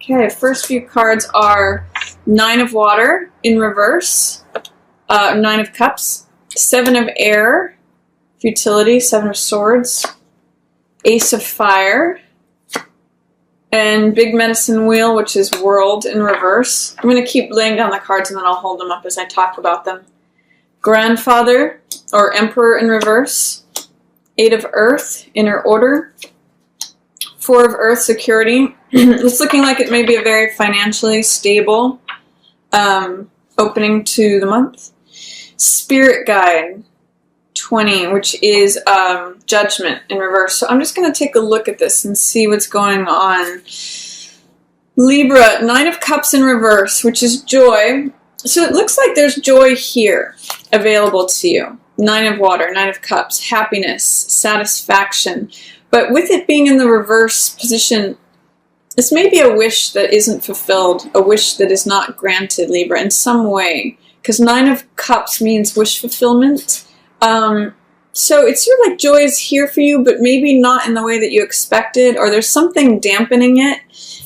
Okay, first few cards are Nine of Water in reverse, Nine of Cups, Seven of Air, Futility, Seven of Swords, Ace of Fire, and Big Medicine Wheel, which is World in reverse. I'm going to keep laying down the cards and then I'll hold them up as I talk about them. Grandfather, or Emperor in reverse, Eight of Earth, Inner Order, Four of Earth, Security. It's looking like it may be a very financially stable opening to the month. Spirit Guide, 20, which is Judgment in reverse. So I'm just going to take a look at this and see what's going on. Libra, Nine of Cups in reverse, which is joy. So it looks like there's joy here available to you. Nine of Water, Nine of Cups, happiness, satisfaction. But with it being in the reverse position, this may be a wish that isn't fulfilled, a wish that is not granted, Libra, in some way. Because Nine of Cups means wish fulfillment. So it's sort of like joy is here for you, but maybe not in the way that you expected, or there's something dampening it.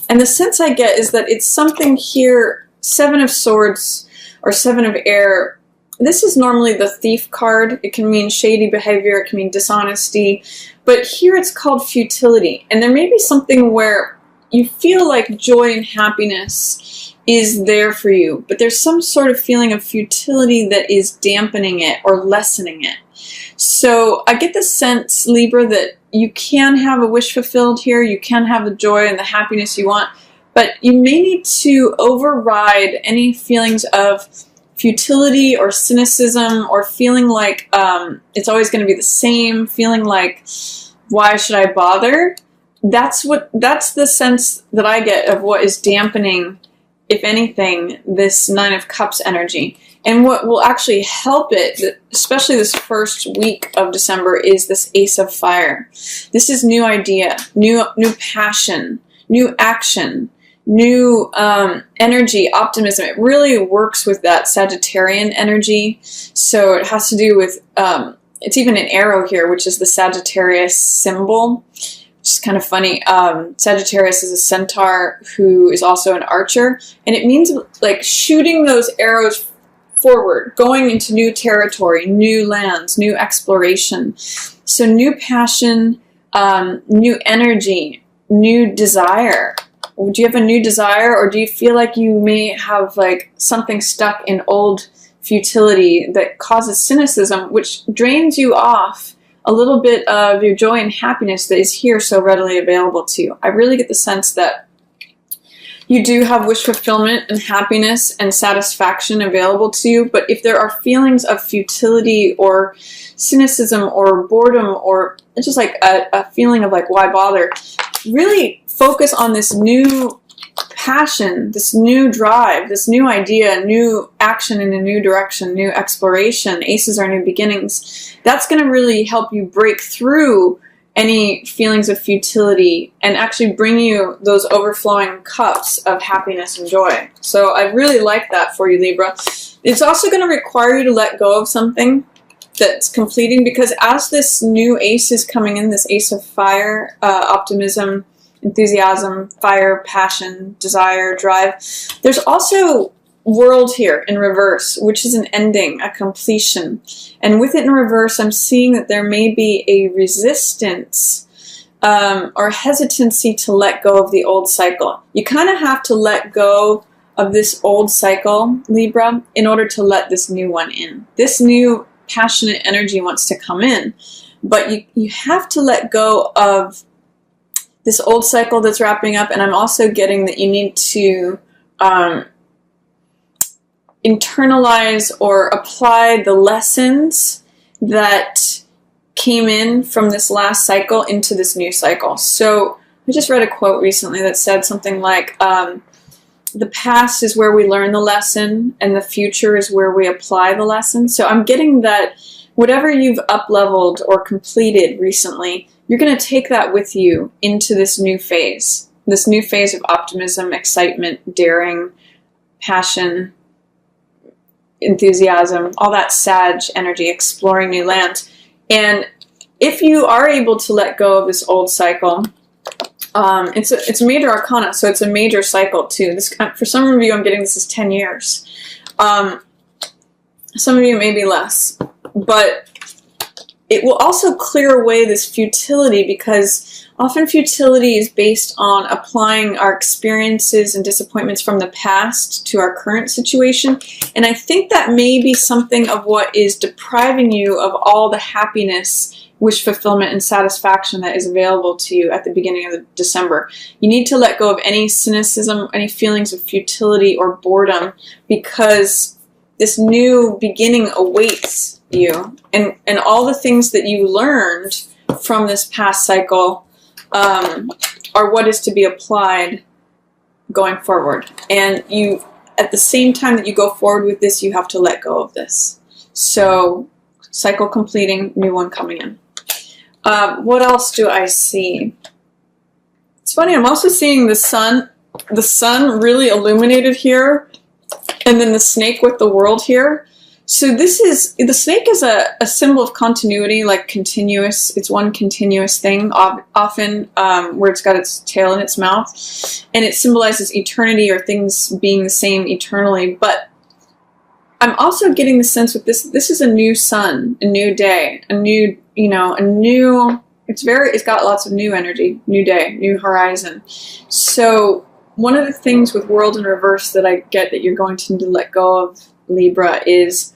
And the sense I get is that it's something here, Seven of Swords or Seven of Air. This is normally the Thief card. It can mean shady behavior, it can mean dishonesty, but here it's called futility. And there may be something where you feel like joy and happiness is there for you, but there's some sort of feeling of futility that is dampening it or lessening it. So I get the sense, Libra, that you can have a wish fulfilled here, you can have the joy and the happiness you want, but you may need to override any feelings of futility or cynicism or feeling like it's always going to be the same, feeling like, why should I bother? That's the sense that I get of what is dampening, if anything, this Nine of Cups energy. And what will actually help it, especially this first week of December, is this Ace of Fire. This is new idea, new passion, new action, new energy, optimism. It really works with that Sagittarian energy. So it has to do with, it's even an arrow here, which is the Sagittarius symbol. It's kind of funny. Sagittarius is a centaur who is also an archer, and it means like shooting those arrows forward, going into new territory, new lands, new exploration. So new passion, new energy, new desire. Do you have a new desire, or do you feel like you may have like something stuck in old futility that causes cynicism, which drains you off a little bit of your joy and happiness that is here so readily available to you? I really get the sense that you do have wish fulfillment and happiness and satisfaction available to you, but if there are feelings of futility or cynicism or boredom or just like a feeling of like, why bother, really focus on this new passion, this new drive, this new idea, new action in a new direction, new exploration. Aces are new beginnings. That's going to really help you break through any feelings of futility and actually bring you those overflowing cups of happiness and joy. So I really like that for you, Libra. It's also going to require you to let go of something that's completing, because as this new ace is coming in, this Ace of Fire, optimism, enthusiasm, fire, passion, desire, drive, there's also World here in reverse, which is an ending, a completion. And with it in reverse, I'm seeing that there may be a resistance or hesitancy to let go of the old cycle. You kind of have to let go of this old cycle, Libra, in order to let this new one in. This new passionate energy wants to come in, but you have to let go of this old cycle that's wrapping up. And I'm also getting that you need to internalize or apply the lessons that came in from this last cycle into this new cycle. So I just read a quote recently that said something like, the past is where we learn the lesson and the future is where we apply the lesson. So I'm getting that whatever you've up-leveled or completed recently, you're going to take that with you into this new phase of optimism, excitement, daring, passion, enthusiasm, all that Sag energy, exploring new lands. And if you are able to let go of this old cycle, It's a major arcana, so it's a major cycle too. This, for some of you, I'm getting this is 10 years. Some of you maybe less, but it will also clear away this futility, because often futility is based on applying our experiences and disappointments from the past to our current situation. And I think that may be something of what is depriving you of all the happiness, wish fulfillment, and satisfaction that is available to you at the beginning of December. You need to let go of any cynicism, any feelings of futility or boredom, because this new beginning awaits you, and all the things that you learned from this past cycle are what is to be applied going forward. And you, at the same time that you go forward with this, you have to let go of this. So, cycle completing, new one coming in. What else do I see? It's funny, I'm also seeing the sun really illuminated here, and then the snake with the world here. So the snake is a symbol of continuity, like continuous. It's one continuous thing, often where it's got its tail in its mouth. And it symbolizes eternity, or things being the same eternally. But I'm also getting the sense with this is a new sun, a new day, it's got lots of new energy, new day, new horizon. So one of the things with world in reverse that I get that you're going to need to let go of, Libra, is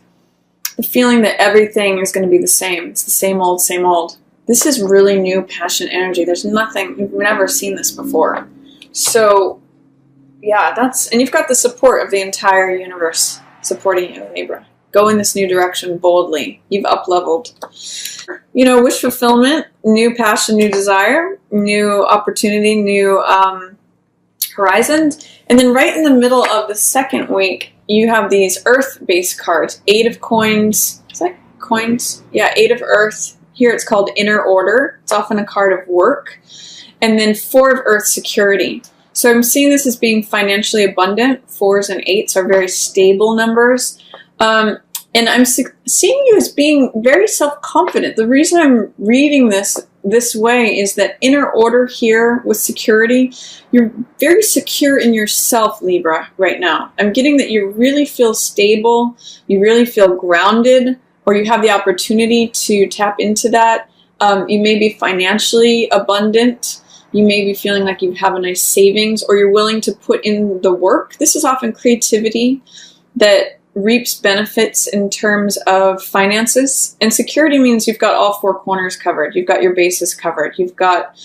the feeling that everything is going to be the same. It's the same old, same old. This is really new passion energy. There's nothing, you've never seen this before. So, yeah, and you've got the support of the entire universe supporting you, Libra. Go in this new direction boldly. You've up-leveled. Wish fulfillment, new passion, new desire, new opportunity, new horizons. And then right in the middle of the second week, you have these earth-based cards. 8 of coins. Is that coins? Yeah, 8 of earth. Here it's called inner order. It's often a card of work. And then 4 of earth, security. So I'm seeing this as being financially abundant. 4s and 8s are very stable numbers. And I'm seeing you as being very self-confident. The reason I'm reading this way is that inner order here with security, you're very secure in yourself, Libra, right now. I'm getting that you really feel stable, you really feel grounded, or you have the opportunity to tap into that. You may be financially abundant. You may be feeling like you have a nice savings, or you're willing to put in the work. This is often creativity that reaps benefits in terms of finances. And security means you've got all 4 corners covered. You've got your bases covered. You've got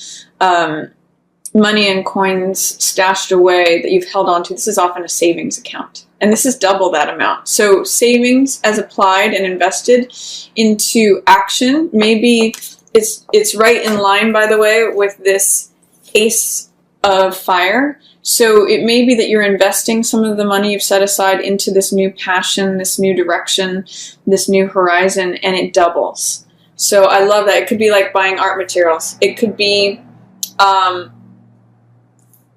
money and coins stashed away that you've held on to. This is often a savings account. And this is double that amount. So savings as applied and invested into action, maybe it's right in line, by the way, with this Ace of Fire. So it may be that you're investing some of the money you've set aside into this new passion, this new direction, this new horizon, and it doubles. So I love that. It could be like buying art materials. It could be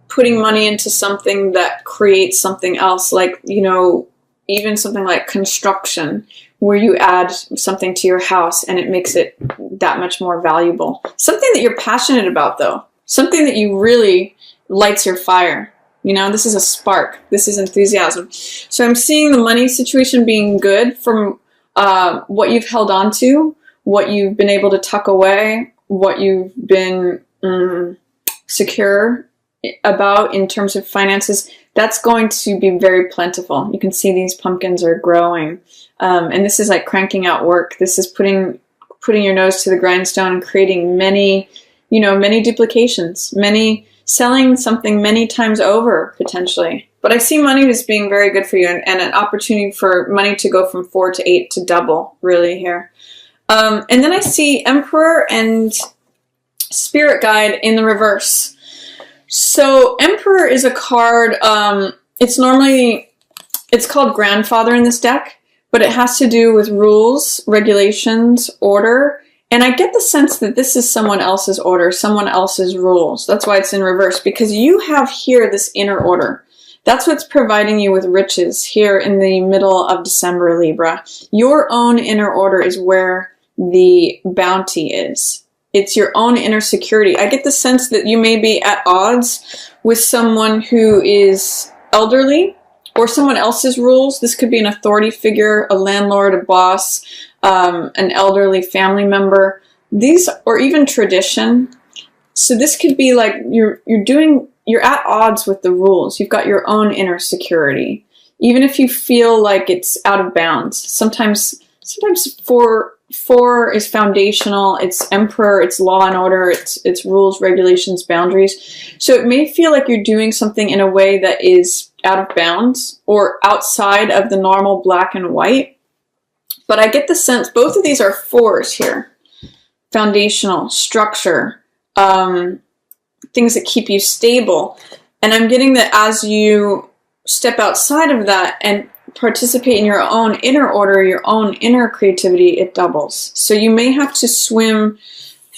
putting money into something that creates something else, like, even something like construction, where you add something to your house and it makes it that much more valuable. Something that you're passionate about, though. Something that you really lights your fire. This is a spark. This is enthusiasm. So I'm seeing the money situation being good from what you've held on to, what you've been able to tuck away, what you've been secure about in terms of finances. That's going to be very plentiful. You can see these pumpkins are growing. And this is like cranking out work. This is putting your nose to the grindstone and creating many duplications, selling something many times over, potentially. But I see money as being very good for you, and an opportunity for money to go from 4 to 8 to double, really, here. And then I see Emperor and Spirit Guide in the reverse. So Emperor is a card, it's called Grandfather in this deck, but it has to do with rules, regulations, order. And I get the sense that this is someone else's order, someone else's rules. That's why it's in reverse, because you have here this inner order. That's what's providing you with riches here in the middle of December, Libra. Your own inner order is where the bounty is. It's your own inner security. I get the sense that you may be at odds with someone who is elderly or someone else's rules. This could be an authority figure, a landlord, a boss, an elderly family member. These, or even tradition. So this could be like you're at odds with the rules. You've got your own inner security. Even if you feel like it's out of bounds. Sometimes four is foundational. It's emperor, it's law and order, it's rules, regulations, boundaries. So it may feel like you're doing something in a way that is out of bounds or outside of the normal black and white. But I get the sense both of these are fours here. Foundational, structure, things that keep you stable. And I'm getting that as you step outside of that and participate in your own inner order, your own inner creativity, it doubles. So you may have to swim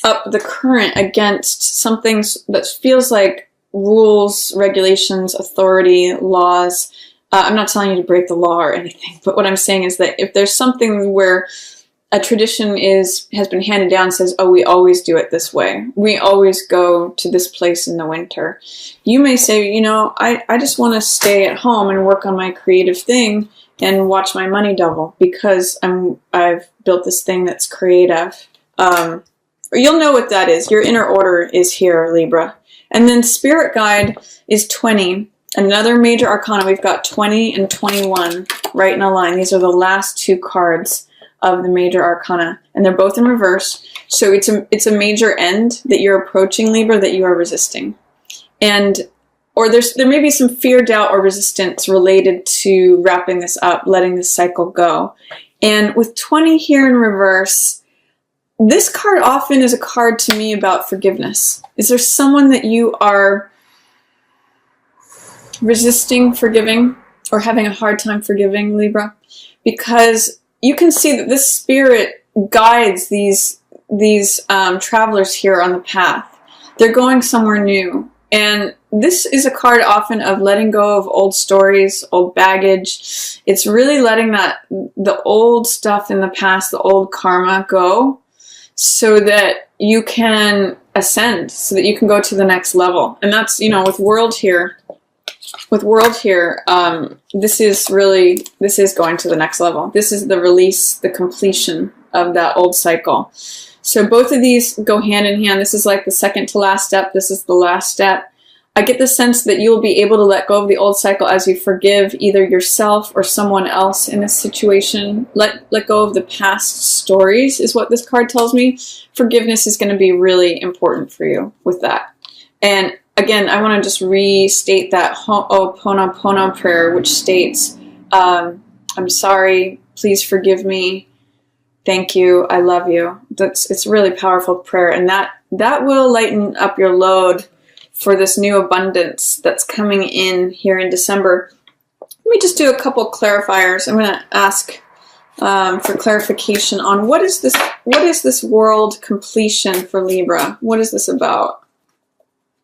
up the current against something that feels like rules, regulations, authority, laws. I'm not telling you to break the law or anything, but what I'm saying is that if there's something where a tradition has been handed down and says, oh, we always do it this way. We always go to this place in the winter. You may say, you know, I just want to stay at home and work on my creative thing and watch my money double because I've built this thing that's creative. Or you'll know what that is. Your inner order is here, Libra. And then spirit guide is 20. Another major arcana. We've got 20 and 21 right in a line. These are the last two cards of the major arcana, and they're both in reverse. So it's a major end that you're approaching, Libra, that you are resisting. And or there may be some fear, doubt, or resistance related to wrapping this up, letting this cycle go. And with 20 here in reverse, this card often is a card to me about forgiveness. Is there someone that you are resisting forgiving or having a hard time forgiving, Libra? Because you can see that this spirit guides these travelers here on the path. They're going somewhere new. And this is a card often of letting go of old stories, old baggage. It's really letting the old stuff in the past, the old karma go so that you can ascend, so that you can go to the next level. And that's, you know, with world here, this is going to the next level. This is the release, the completion of that old cycle. So both of these go hand in hand. This is like the second to last step. This is the last step. I get the sense that you will be able to let go of the old cycle as you forgive either yourself or someone else in this situation. Let go of the past stories is what this card tells me. Forgiveness is going to be really important for you with that. And again, I want to just restate that Ho'oponopono prayer, which states, I'm sorry, please forgive me, thank you, I love you. It's a really powerful prayer, and that will lighten up your load for this new abundance that's coming in here in December. Let me just do a couple clarifiers. I'm going to ask for clarification on what is this world completion for Libra? What is this about?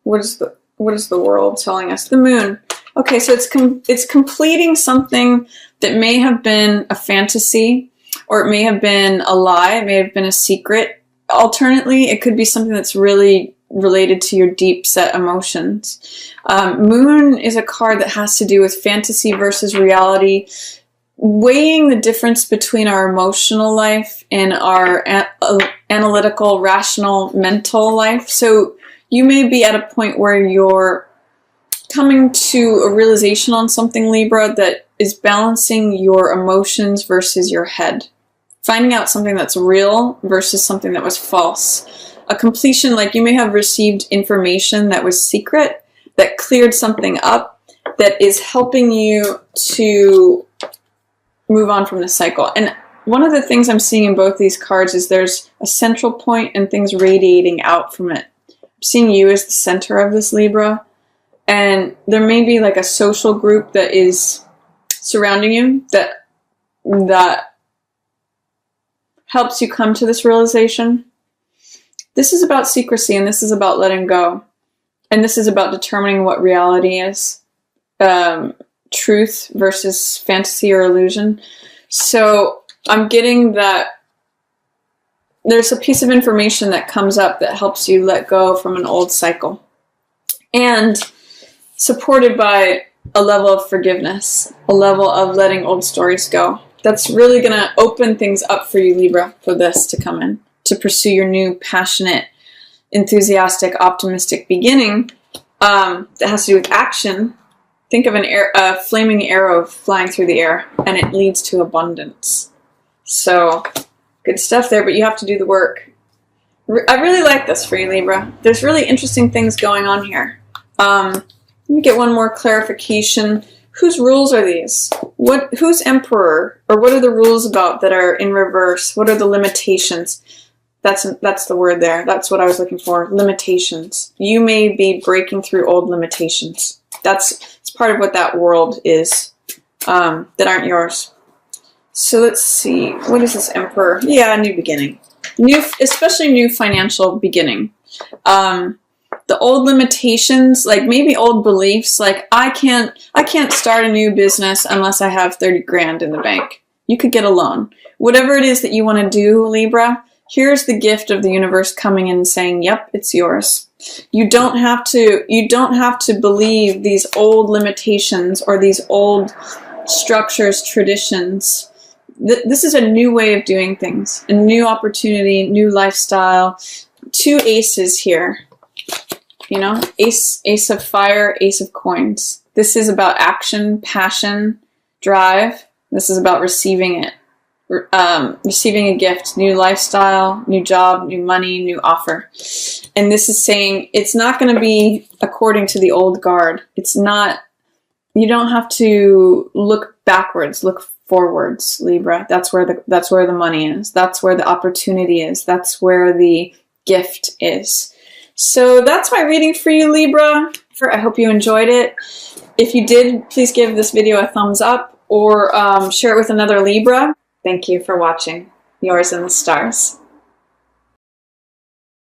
What is the world telling us? The moon. Okay, so it's completing something that may have been a fantasy, or it may have been a lie, it may have been a secret. Alternately, it could be something that's really related to your deep set emotions. Moon is a card that has to do with fantasy versus reality, weighing the difference between our emotional life and our analytical, rational, mental life. So you may be at a point where you're coming to a realization on something, Libra, that is balancing your emotions versus your head. Finding out something that's real versus something that was false. A completion, like you may have received information that was secret, that cleared something up, that is helping you to move on from the cycle. And one of the things I'm seeing in both these cards is there's a central point and things radiating out from it. I'm seeing you as the center of this, Libra. And there may be like a social group that is surrounding you that helps you come to this realization. This is about secrecy, and this is about letting go. And this is about determining what reality is. Truth versus fantasy or illusion. So I'm getting that there's a piece of information that comes up that helps you let go from an old cycle. And supported by a level of forgiveness, a level of letting old stories go. That's really going to open things up for you, Libra, for this to come in, to pursue your new, passionate, enthusiastic, optimistic beginning that has to do with action. Think of a flaming arrow flying through the air, and it leads to abundance. So, good stuff there, but you have to do the work. I really like this for you, Libra. There's really interesting things going on here. Let me get one more clarification. Whose rules are these? Who's emperor? Or what are the rules about that are in reverse? What are the limitations? That's the word there. That's what I was looking for. Limitations. You may be breaking through old limitations. It's part of what that world is that aren't yours. So let's see. What is this emperor? Yeah, new beginning. Especially new financial beginning. The old limitations, like maybe old beliefs, like I can't start a new business unless I have 30 grand in the bank. You could get a loan. Whatever it is that you want to do, Libra, here's the gift of the universe coming in and saying, yep, it's yours. You don't have to believe these old limitations or these old structures, traditions. This is a new way of doing things, a new opportunity, new lifestyle. 2 aces here. You know, ace of fire, ace of coins. This is about action, passion, drive. This is about receiving it. Receiving a gift, new lifestyle, new job, new money, new offer. And this is saying it's not going to be according to the old guard. It's not, you don't have to look backwards, look forwards, Libra. That's where the money is. That's where the opportunity is. That's where the gift is. So that's my reading for you, Libra. I hope you enjoyed it. If you did, please give this video a thumbs up or share it with another Libra. Thank you for watching. Yours in the stars.